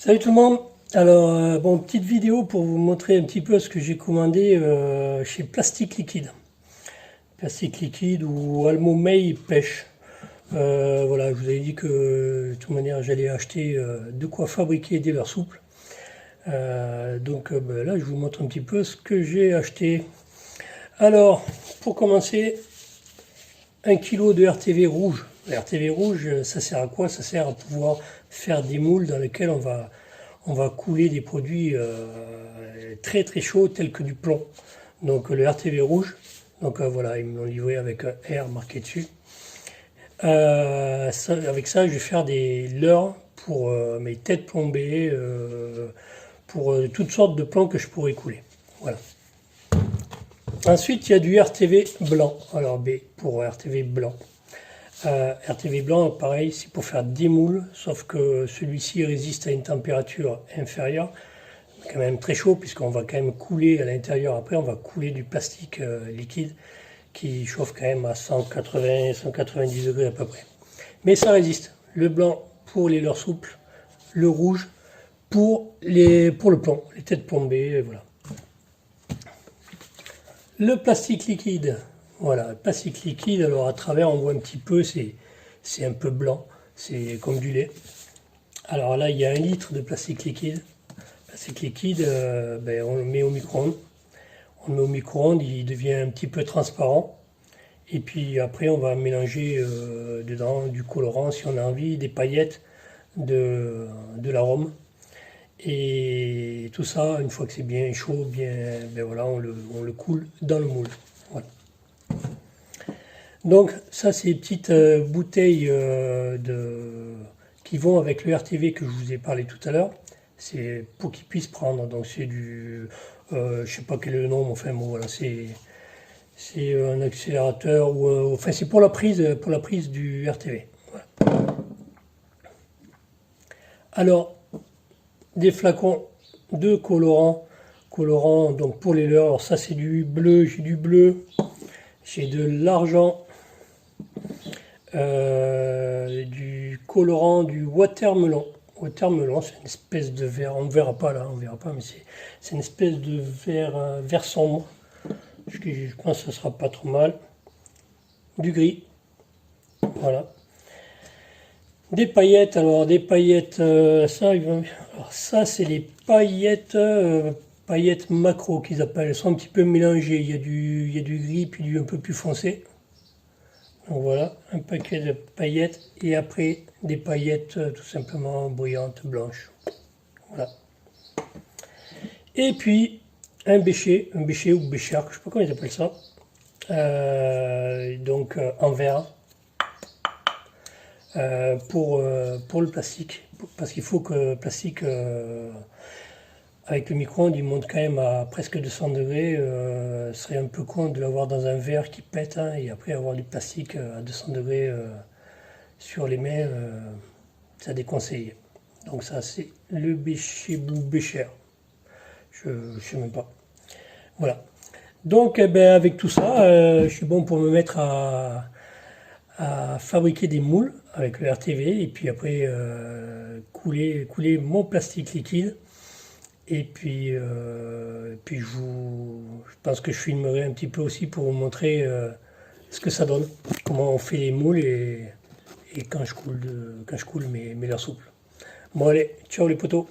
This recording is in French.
Salut tout le monde. Alors, bon, petite vidéo pour vous montrer un petit peu ce que j'ai commandé chez Plastique Liquide. Plastique Liquide ou Almomei Pêche. Voilà, je vous avais dit que de toute manière j'allais acheter de quoi fabriquer des leurres souples. Donc là, je vous montre un petit peu ce que j'ai acheté. Alors, pour commencer, 1 kg de RTV rouge. Le RTV rouge, ça sert à quoi? Ça sert à pouvoir faire des moules dans lesquels on va couler des produits très très chauds tels que du plomb. Donc le RTV rouge, donc voilà, ils me l'ont livré avec un R marqué dessus. Avec ça, je vais faire des leurres pour mes têtes plombées, pour toutes sortes de plomb que je pourrais couler. Voilà. Ensuite, il y a du RTV blanc. Alors B pour RTV blanc. RTV blanc, pareil, c'est pour faire des moules, sauf que celui-ci résiste à une température inférieure, quand même très chaud, puisqu'on va quand même couler à l'intérieur. Après, on va couler du plastique liquide qui chauffe quand même à 180-190 degrés à peu près. Mais ça résiste. Le blanc pour les leurres souples, le rouge pour le plomb, les têtes plombées, voilà. Le plastique liquide, voilà, le plastique liquide, alors à travers on voit un petit peu, c'est un peu blanc, c'est comme du lait. Alors là il y a 1 litre de plastique liquide. Plastique liquide, on le met au micro-ondes. On le met au micro-ondes, il devient un petit peu transparent. Et puis après on va mélanger dedans du colorant si on a envie, des paillettes, de l'arôme. Et tout ça, une fois que c'est bien chaud, voilà, on le coule dans le moule. Voilà. Donc ça, c'est les petites bouteilles qui vont avec le RTV que je vous ai parlé tout à l'heure. C'est pour qu'ils puissent prendre. Donc c'est du, je sais pas quel est le nom, mais enfin bon voilà, c'est un accélérateur ou enfin c'est pour la prise du RTV. Voilà. Alors des flacons de colorant donc pour les leurres. Alors ça c'est du bleu, j'ai du bleu, j'ai de l'argent, du colorant, du watermelon. Watermelon, c'est une espèce de vert, on ne verra pas là, on verra pas, mais c'est une espèce de vert sombre. Je pense que ce sera pas trop mal. Du gris, voilà. Des paillettes, alors des paillettes, ça c'est les paillettes, paillettes macro qu'ils appellent. Elles sont un petit peu mélangées. Il y a du gris puis du un peu plus foncé. Donc voilà, un paquet de paillettes et après des paillettes tout simplement brillantes, blanches. Voilà. Et puis un bécher ou bécharque, je ne sais pas comment ils appellent ça. En verre. Pour le plastique, parce qu'il faut que le plastique, avec le micro-ondes, il monte quand même à presque 200 degrés. Ce serait un peu con de l'avoir dans un verre qui pète, hein, et après avoir du plastique à 200 degrés sur les mains, ça déconseille. Donc ça c'est le bécher ou bécher, je ne sais même pas. Voilà. Donc avec tout ça, je suis bon pour me mettre à fabriquer des moules avec le RTV et puis après couler mon plastique liquide. Et puis, je pense que je filmerai un petit peu aussi pour vous montrer ce que ça donne, comment on fait les moules et quand je coule mes leurres souples. Bon allez, ciao les potos.